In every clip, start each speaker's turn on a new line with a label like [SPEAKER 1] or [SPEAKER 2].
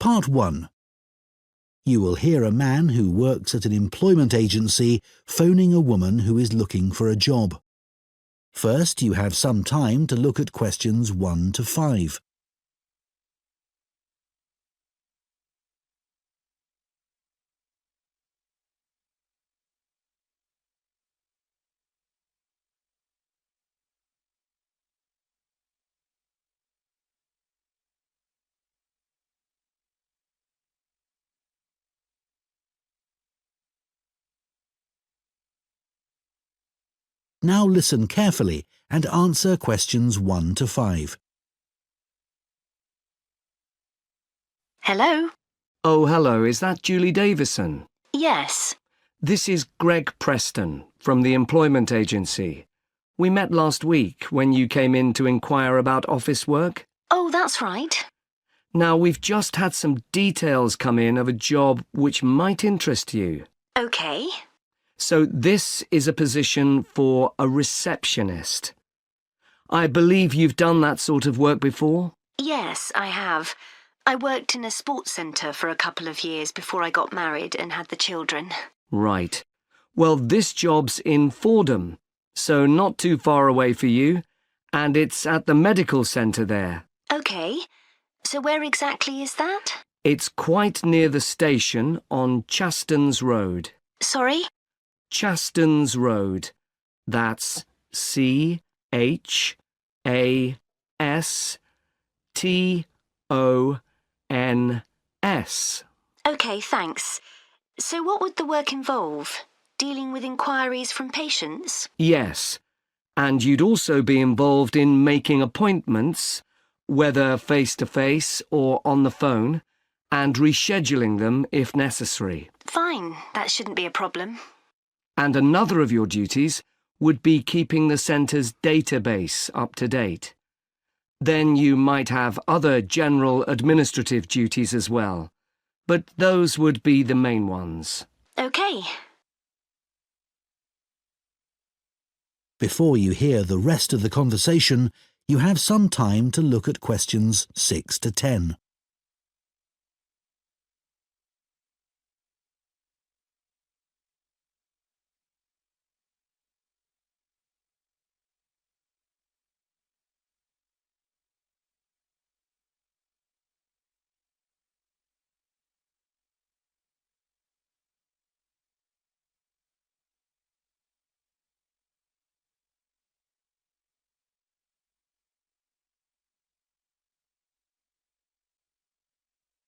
[SPEAKER 1] Part 1. You will hear a man who works at an employment agency phoning a woman who is looking for a job. First, you have some time to look at questions 1 to 5. Now listen carefully and answer questions 1 to 5.
[SPEAKER 2] Hello?
[SPEAKER 3] Oh, hello. Is that Julie Davison?
[SPEAKER 2] Yes.
[SPEAKER 3] This is Greg Preston from the employment agency. We met last week when you came in to inquire about office work.
[SPEAKER 2] Oh, that's right.
[SPEAKER 3] Now, we've just had some details come in of a job which might interest you.
[SPEAKER 2] OK.
[SPEAKER 3] So this is a position for a receptionist. I believe you've done that sort of work before?
[SPEAKER 2] Yes, I have. I worked in a sports centre for a couple of years before I got married and had the children.
[SPEAKER 3] Right. Well, this job's in Fordham, so not too far away for you, and it's at the medical centre there.
[SPEAKER 2] OK. So where exactly is that?
[SPEAKER 3] It's quite near the station on Chastens Road.
[SPEAKER 2] Sorry?
[SPEAKER 3] Chastens Road. That's Chastons.
[SPEAKER 2] OK, thanks. So what would the work involve? Dealing with inquiries from patients?
[SPEAKER 3] Yes, and you'd also be involved in making appointments, whether face-to-face or on the phone, and rescheduling them if necessary.
[SPEAKER 2] Fine, that shouldn't be a problem.
[SPEAKER 3] And another of your duties would be keeping the centre's database up to date. Then you might have other general administrative duties as well, but those would be the main ones.
[SPEAKER 2] OK.
[SPEAKER 1] Before you hear the rest of the conversation, you have some time to look at questions 6 to 10.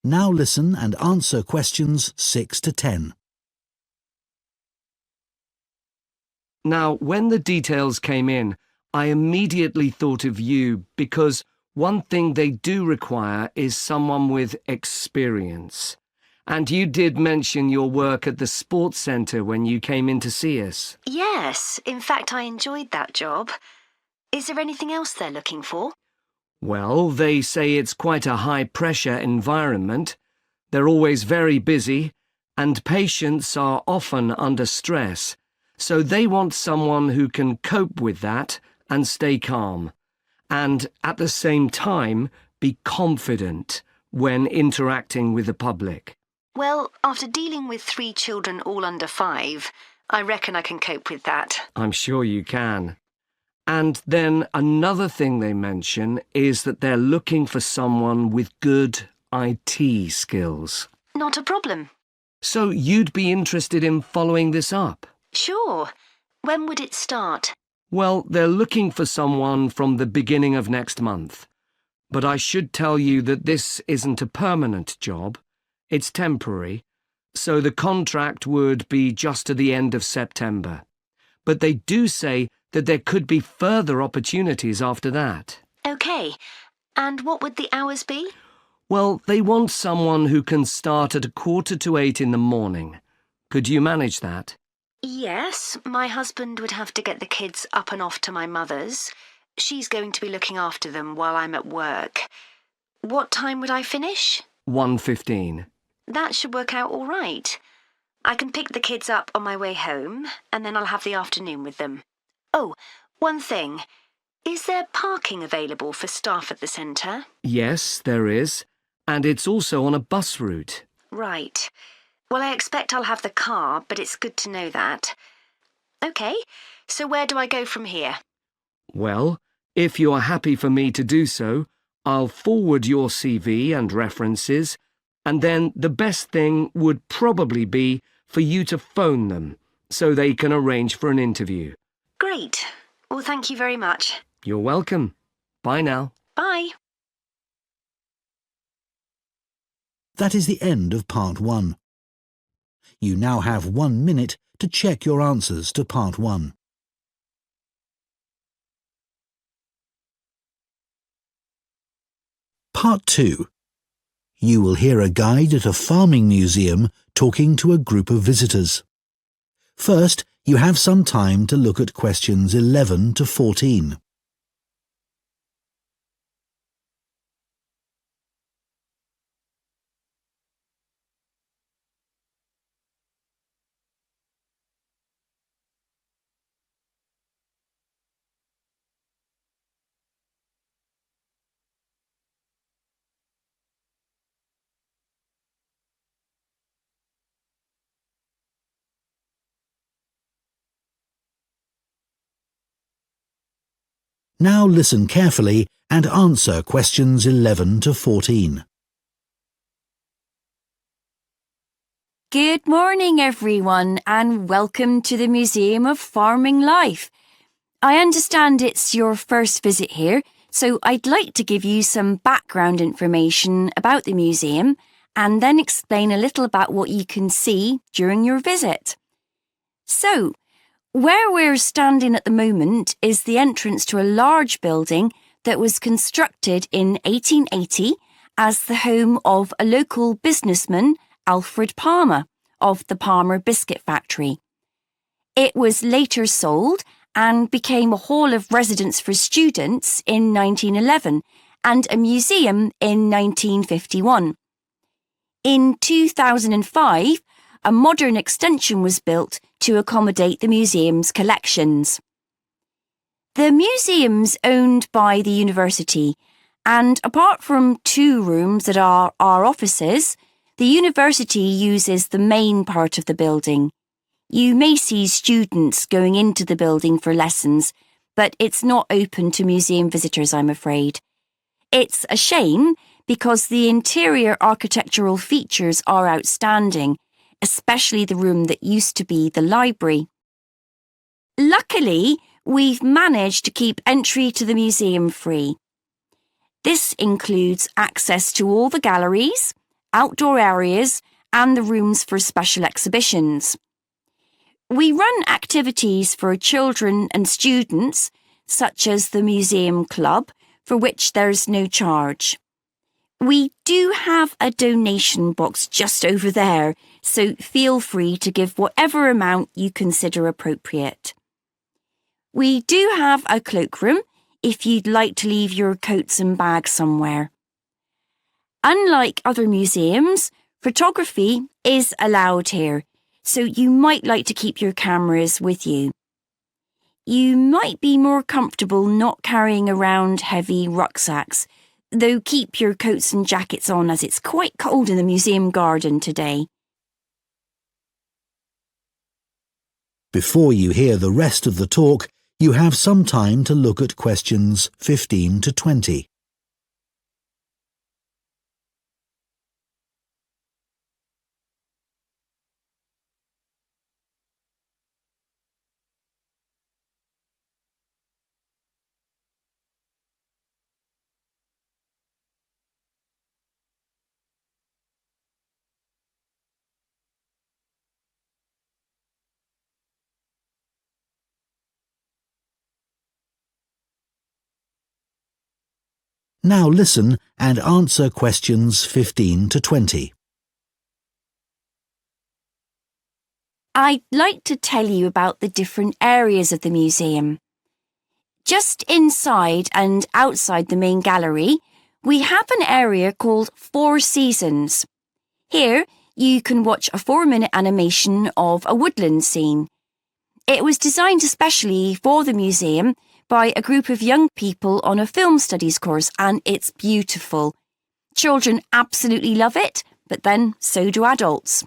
[SPEAKER 1] Now listen and answer questions 6 to 10.
[SPEAKER 3] Now, when the details came in, I immediately thought of you because one thing they do require is someone with experience. And you did mention your work at the sports centre when you came in to see us.
[SPEAKER 2] Yes, in fact, I enjoyed that job. Is there anything else they're looking for?
[SPEAKER 3] Well, they say it's quite a high-pressure environment. They're always very busy, and patients are often under stress. So they want someone who can cope with that and stay calm, and at the same time be confident when interacting with the public.
[SPEAKER 2] Well, after dealing with 3 children all under 5, I reckon I can cope with that.
[SPEAKER 3] I'm sure you can. And then another thing they mention is that they're looking for someone with good IT skills.
[SPEAKER 2] Not a problem.
[SPEAKER 3] So you'd be interested in following this up?
[SPEAKER 2] Sure. When would it start?
[SPEAKER 3] Well, they're looking for someone from the beginning of next month. But I should tell you that this isn't a permanent job. It's temporary, so the contract would be just to the end of September. But they do say that there could be further opportunities after that.
[SPEAKER 2] OK. And what would the hours be?
[SPEAKER 3] Well, they want someone who can start at 7:45 in the morning. Could you manage that?
[SPEAKER 2] Yes, my husband would have to get the kids up and off to my mother's. She's going to be looking after them while I'm at work. What time would I finish?
[SPEAKER 3] 1:15.
[SPEAKER 2] That should work out all right. I can pick the kids up on my way home, and then I'll have the afternoon with them. Oh, one thing. Is there parking available for staff at the centre?
[SPEAKER 3] Yes, there is. and it's also on a bus route.
[SPEAKER 2] Right. Well, I expect I'll have the car, but it's good to know that. OK, so where do I go from here?
[SPEAKER 3] Well, if you are happy for me to do so, I'll forward your CV and references, and then the best thing would probably be for you to phone them so they can arrange for an interview.
[SPEAKER 2] Great. Well, thank you very much.
[SPEAKER 3] You're welcome. Bye now.
[SPEAKER 2] Bye.
[SPEAKER 1] That is the end of part 1. You now have 1 minute to check your answers to part 1. Part 2. You will hear a guide at a farming museum talking to a group of visitors. First, you have some time to look at questions 11 to 14. Now listen carefully and answer questions 11 to 14.
[SPEAKER 4] Good morning, everyone, and welcome to the Museum of Farming Life. I understand it's your first visit here, so I'd like to give you some background information about the museum and then explain a little about what you can see during your visit. So, where we're standing at the moment is the entrance to a large building that was constructed in 1880 as the home of a local businessman, Alfred Palmer, of the Palmer Biscuit Factory. It was later sold and became a hall of residence for students in 1911 and a museum in 1951. In 2005, a modern extension was built to accommodate the museum's collections. The museum's owned by the university, and apart from 2 rooms that are our offices, the university uses the main part of the building. You may see students going into the building for lessons, but it's not open to museum visitors, I'm afraid. It's a shame because the interior architectural features are outstanding, especially the room that used to be the library. Luckily, we've managed to keep entry to the museum free. This includes access to all the galleries, outdoor areas, and the rooms for special exhibitions. We run activities for children and students, such as the Museum Club, for which there's no charge. We do have a donation box just over there, so feel free to give whatever amount you consider appropriate. We do have a cloakroom if you'd like to leave your coats and bags somewhere. Unlike other museums, photography is allowed here, so you might like to keep your cameras with you. You might be more comfortable not carrying around heavy rucksacks, though keep your coats and jackets on as it's quite cold in the museum garden today.
[SPEAKER 1] Before you hear the rest of the talk, you have some time to look at questions 15 to 20. Now listen and answer questions 15 to 20.
[SPEAKER 4] I'd like to tell you about the different areas of the museum. Just inside and outside the main gallery, we have an area called 4 Seasons. Here, you can watch a 4-minute animation of a woodland scene. It was designed especially for the museum by a group of young people on a film studies course, and it's beautiful. Children absolutely love it, but then so do adults.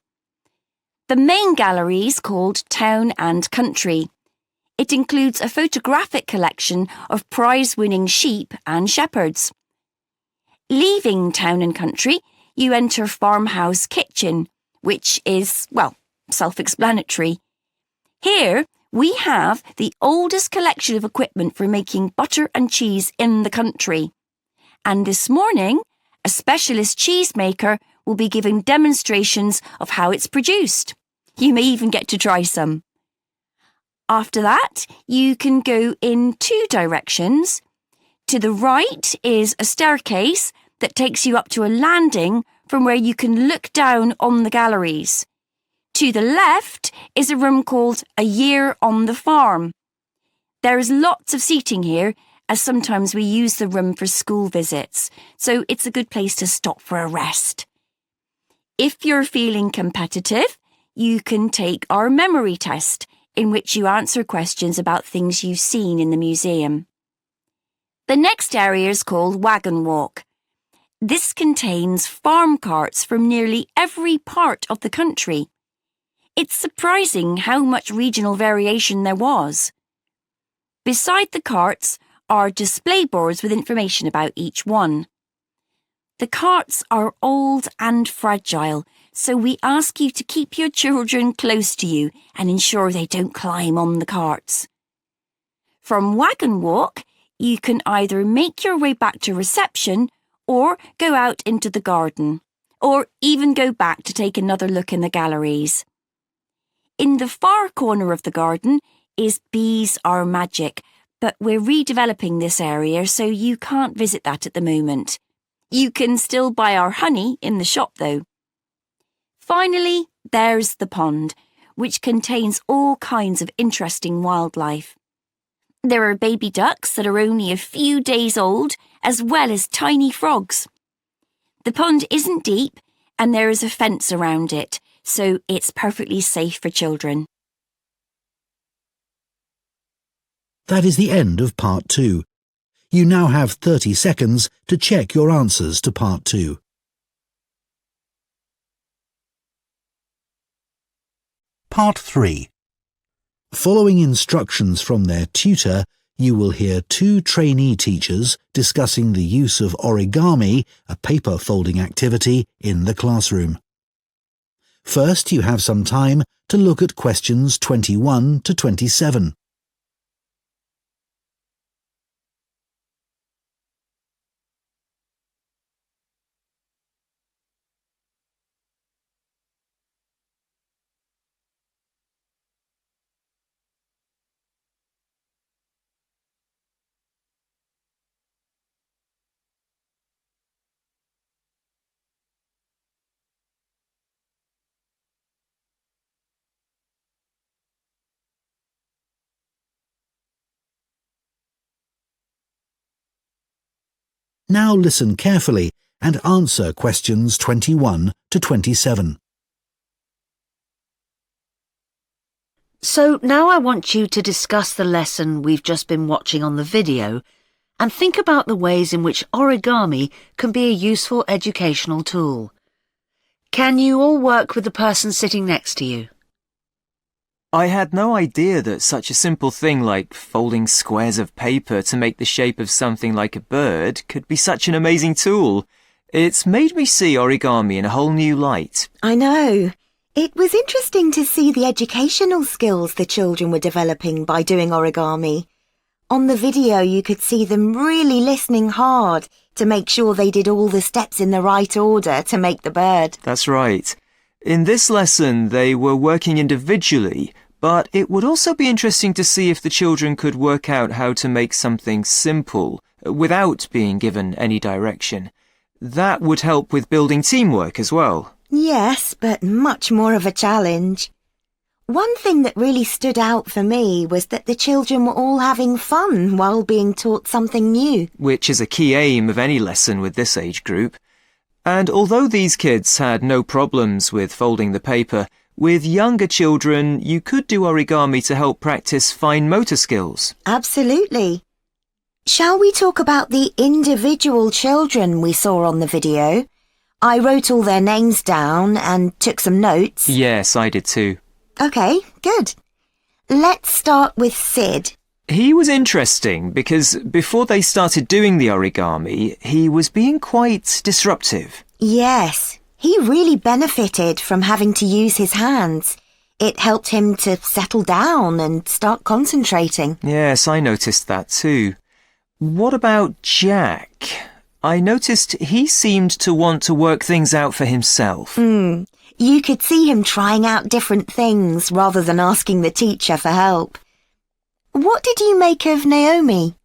[SPEAKER 4] The main gallery is called Town and Country. It includes a photographic collection of prize-winning sheep and shepherds. Leaving Town and Country, you enter Farmhouse Kitchen, which is, well, self-explanatory. Here, we have the oldest collection of equipment for making butter and cheese in the country. And this morning, a specialist cheesemaker will be giving demonstrations of how it's produced. You may even get to try some. After that, you can go in two directions. To the right is a staircase that takes you up to a landing from where you can look down on the galleries. To the left is a room called A Year on the Farm. There is lots of seating here, as sometimes we use the room for school visits, so it's a good place to stop for a rest. If you're feeling competitive, you can take our memory test, in which you answer questions about things you've seen in the museum. The next area is called Wagon Walk. This contains farm carts from nearly every part of the country. It's surprising how much regional variation there was. Beside the carts are display boards with information about each one. The carts are old and fragile, so we ask you to keep your children close to you and ensure they don't climb on the carts. From Wagon Walk, you can either make your way back to reception or go out into the garden, or even go back to take another look in the galleries. In the far corner of the garden is Bees Are Magic, but we're redeveloping this area so you can't visit that at the moment. You can still buy our honey in the shop though. Finally, there's the pond, which contains all kinds of interesting wildlife. There are baby ducks that are only a few days old, as well as tiny frogs. The pond isn't deep, and there is a fence around it, so it's perfectly safe for children.
[SPEAKER 1] That is the end of Part 2. You now have 30 seconds to check your answers to Part 2. Part 3. Following instructions from their tutor, you will hear two trainee teachers discussing the use of origami, a paper folding activity, in the classroom. First, you have some time to look at questions 21 to 27. Now listen carefully and answer questions 21 to 27.
[SPEAKER 2] So now I want you to discuss the lesson we've just been watching on the video and think about the ways in which origami can be a useful educational tool. Can you all work with the person sitting next to you?
[SPEAKER 5] I had no idea that such a simple thing like folding squares of paper to make the shape of something like a bird could be such an amazing tool. It's made me see origami in a whole new light.
[SPEAKER 6] I know. It was interesting to see the educational skills the children were developing by doing origami. On the video, you could see them really listening hard to make sure they did all the steps in the right order to make the bird.
[SPEAKER 5] That's right. In this lesson, they were working individually, but it would also be interesting to see if the children could work out how to make something simple without being given any direction. That would help with building teamwork as well.
[SPEAKER 6] Yes, but much more of a challenge. One thing that really stood out for me was that the children were all having fun while being taught something new.
[SPEAKER 5] Which is a key aim of any lesson with this age group. And although these kids had no problems with folding the paper, with younger children you could do origami to help practice fine motor skills.
[SPEAKER 6] Absolutely. Shall we talk about the individual children we saw on the video? I wrote all their names down and took some notes.
[SPEAKER 5] Yes, I did too.
[SPEAKER 6] OK, good. Let's start with Sid.
[SPEAKER 5] He was interesting because before they started doing the origami, he was being quite disruptive.
[SPEAKER 6] Yes, he really benefited from having to use his hands. It helped him to settle down and start concentrating.
[SPEAKER 5] Yes, I noticed that too. What about Jack? I noticed he seemed to want to work things out for himself.
[SPEAKER 6] You could see him trying out different things rather than asking the teacher for help. What did you make of Naomi?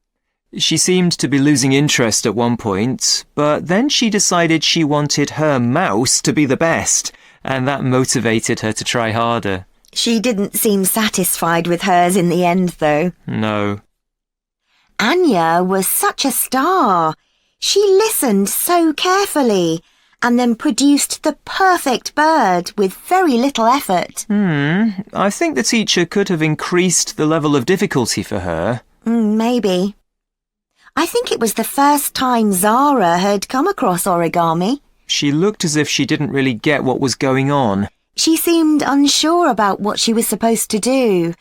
[SPEAKER 5] She seemed to be losing interest at one point, but then she decided she wanted her mouse to be the best, and that motivated her to try harder.
[SPEAKER 6] She didn't seem satisfied with hers in the end, though.
[SPEAKER 5] No.
[SPEAKER 6] Anya was such a star. She listened so carefully and then produced the perfect bird with very little effort.
[SPEAKER 5] I think the teacher could have increased the level of difficulty for her.
[SPEAKER 6] Maybe. I think it was the first time Zara had come across origami.
[SPEAKER 5] She looked as if she didn't really get what was going on.
[SPEAKER 6] She seemed unsure about what she was supposed to do,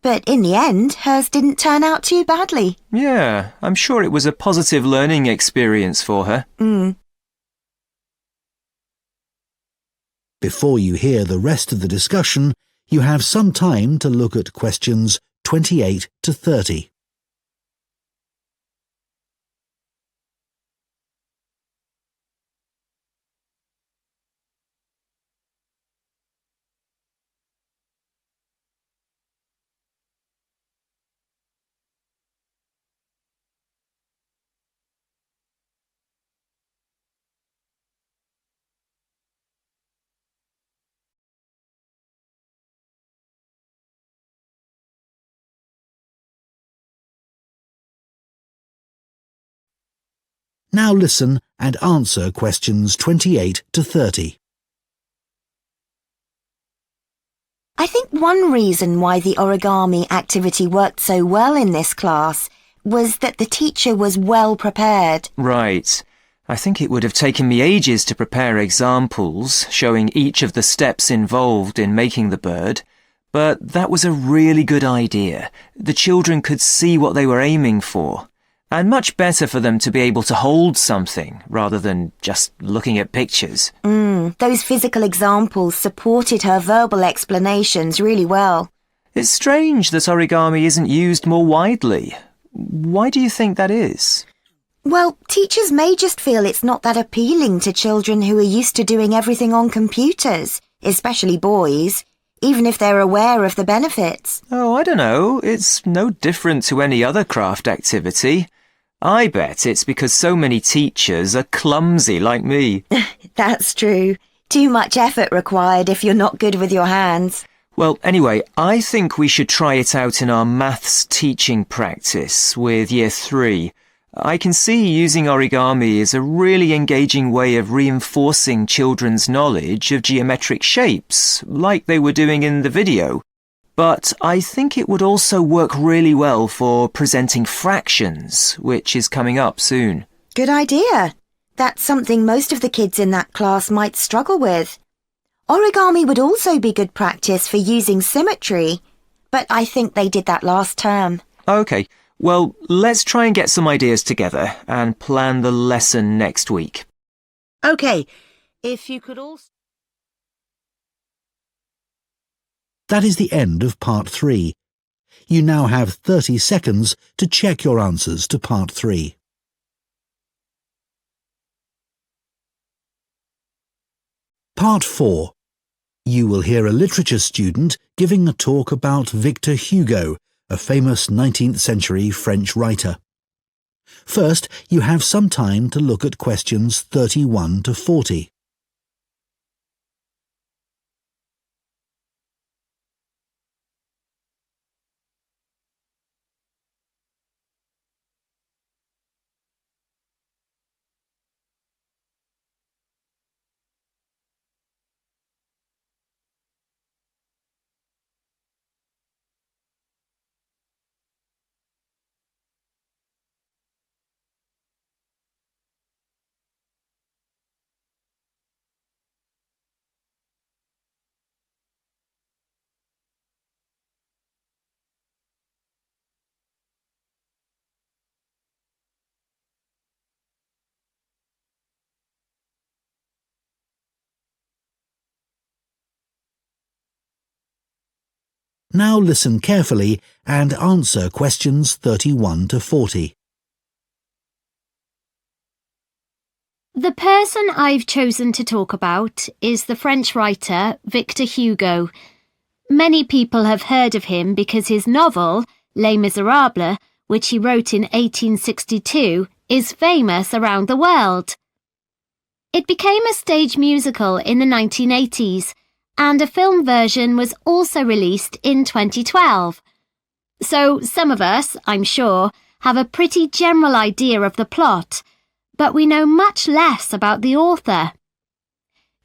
[SPEAKER 6] but in the end, hers didn't turn out too badly.
[SPEAKER 5] Yeah, I'm sure it was a positive learning experience for her.
[SPEAKER 1] Before you hear the rest of the discussion, you have some time to look at questions 28 to 30. Now listen and answer questions 28 to 30.
[SPEAKER 6] I think one reason why the origami activity worked so well in this class was that the teacher was well prepared.
[SPEAKER 5] Right. I think it would have taken me ages to prepare examples showing each of the steps involved in making the bird, but that was a really good idea. The children could see what they were aiming for. And much better for them to be able to hold something rather than just looking at pictures.
[SPEAKER 6] Those physical examples supported her verbal explanations really well.
[SPEAKER 5] It's strange that origami isn't used more widely. Why do you think that is?
[SPEAKER 6] Well, teachers may just feel it's not that appealing to children who are used to doing everything on computers, especially boys, even if they're aware of the benefits.
[SPEAKER 5] Oh, I don't know. It's no different to any other craft activity. I bet it's because so many teachers are clumsy like me.
[SPEAKER 6] That's true. Too much effort required if you're not good with your hands.
[SPEAKER 5] Well, anyway, I think we should try it out in our maths teaching practice with Year 3. I can see using origami is a really engaging way of reinforcing children's knowledge of geometric shapes, like they were doing in the video. But I think it would also work really well for presenting fractions, which is coming up soon.
[SPEAKER 6] Good idea. That's something most of the kids in that class might struggle with. Origami would also be good practice for using symmetry, but I think they did that last term.
[SPEAKER 5] OK, well, let's try and get some ideas together and plan the lesson next week.
[SPEAKER 2] OK, if you could also...
[SPEAKER 1] That is the end of part 3. You now have 30 seconds to check your answers to part 3. Part 4. You will hear a literature student giving a talk about Victor Hugo, a famous 19th century French writer. First, you have some time to look at questions 31 to 40. Now listen carefully and answer questions 31 to 40.
[SPEAKER 7] The person I've chosen to talk about is the French writer Victor Hugo. Many people have heard of him because his novel, Les Miserables, which he wrote in 1862, is famous around the world. It became a stage musical in the 1980s, and a film version was also released in 2012. So some of us, I'm sure, have a pretty general idea of the plot, but we know much less about the author.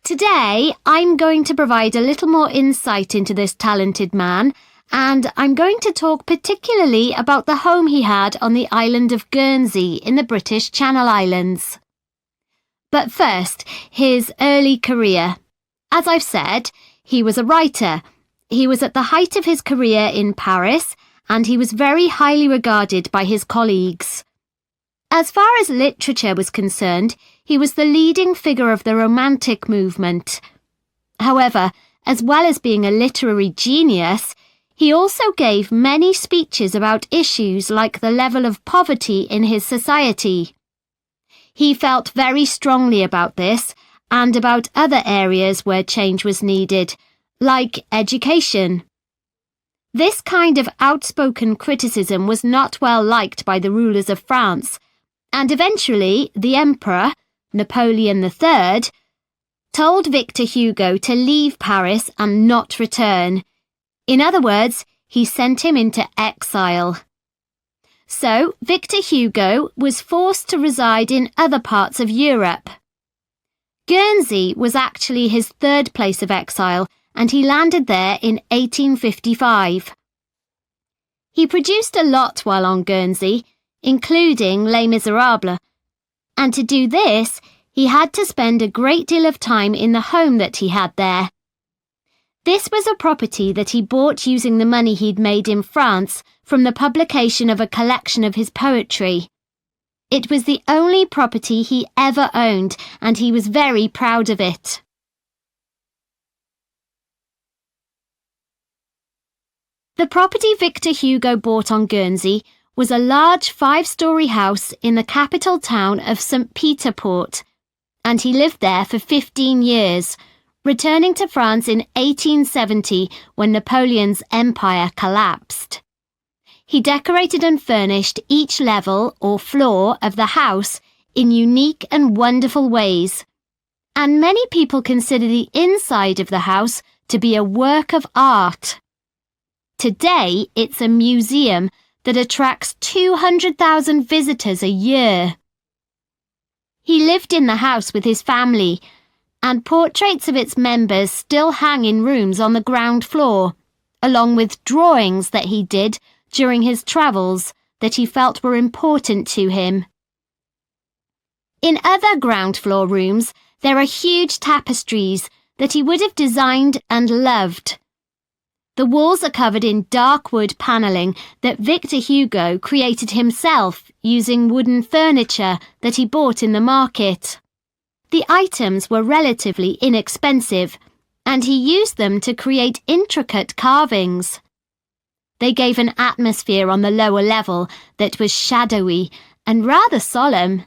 [SPEAKER 7] Today, I'm going to provide a little more insight into this talented man, and I'm going to talk particularly about the home he had on the island of Guernsey in the British Channel Islands. But first, his early career. As I've said, he was a writer. He was at the height of his career in Paris, and he was very highly regarded by his colleagues. As far as literature was concerned, he was the leading figure of the Romantic movement. However, as well as being a literary genius, he also gave many speeches about issues like the level of poverty in his society. He felt very strongly about this and about other areas where change was needed, like education. This kind of outspoken criticism was not well liked by the rulers of France, and eventually the Emperor, Napoleon III, told Victor Hugo to leave Paris and not return. In other words, he sent him into exile. So, Victor Hugo was forced to reside in other parts of Europe. Guernsey was actually his third place of exile, and he landed there in 1855. He produced a lot while on Guernsey, including Les Miserables, and to do this, he had to spend a great deal of time in the home that he had there. This was a property that he bought using the money he'd made in France from the publication of a collection of his poetry. It was the only property he ever owned, and he was very proud of it. The property Victor Hugo bought on Guernsey was a large 5-storey house in the capital town of St. Peter Port, and he lived there for 15 years, returning to France in 1870 when Napoleon's empire collapsed. He decorated and furnished each level or floor of the house in unique and wonderful ways, and many people consider the inside of the house to be a work of art. Today, it's a museum that attracts 200,000 visitors a year. He lived in the house with his family, and portraits of its members still hang in rooms on the ground floor, along with drawings that he did during his travels that he felt were important to him. In other ground floor rooms, there are huge tapestries that he would have designed and loved. The walls are covered in dark wood panelling that Victor Hugo created himself using wooden furniture that he bought in the market. The items were relatively inexpensive, and he used them to create intricate carvings. They gave an atmosphere on the lower level that was shadowy and rather solemn.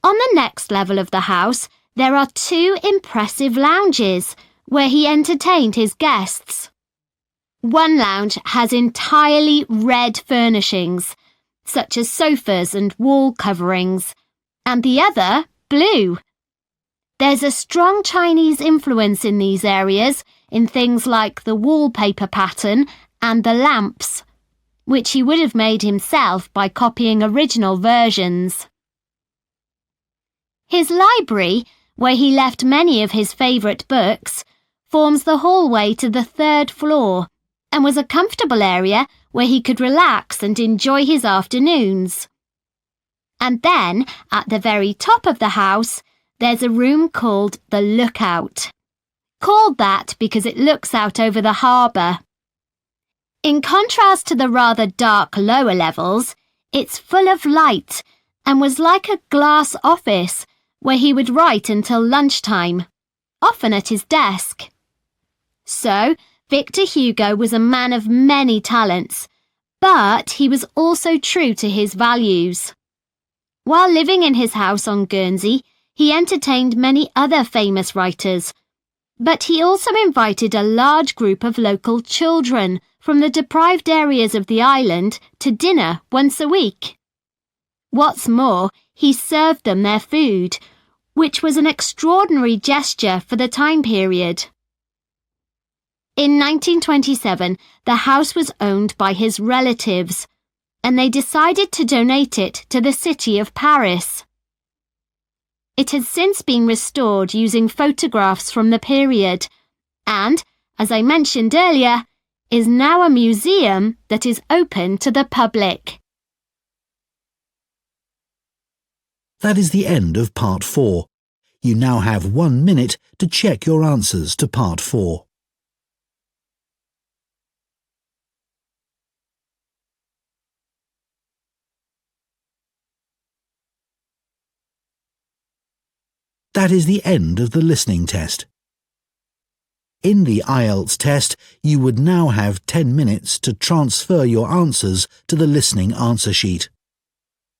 [SPEAKER 7] On the next level of the house, there are 2 impressive lounges where he entertained his guests. One lounge has entirely red furnishings, such as sofas and wall coverings, and the other blue. There's a strong Chinese influence in these areas in things like the wallpaper pattern and the lamps, which he would have made himself by copying original versions. His library, where he left many of his favourite books, forms the hallway to the 3rd floor and was a comfortable area where he could relax and enjoy his afternoons. And then, at the very top of the house, there's a room called the Lookout. Called that because it looks out over the harbour. In contrast to the rather dark lower levels, it's full of light and was like a glass office where he would write until lunchtime, often at his desk. So, Victor Hugo was a man of many talents, but he was also true to his values. While living in his house on Guernsey, he entertained many other famous writers, but he also invited a large group of local children from the deprived areas of the island to dinner once a week. What's more, he served them their food, which was an extraordinary gesture for the time period. In 1927, the house was owned by his relatives, and they decided to donate it to the city of Paris. It has since been restored using photographs from the period, and, as I mentioned earlier, is now a museum that is open to the public.
[SPEAKER 1] That is the end of Part 4. You now have 1 minute to check your answers to Part 4. That is the end of the listening test. In the Ielts test, you would now have 10 minutes to transfer your answers to the listening answer sheet.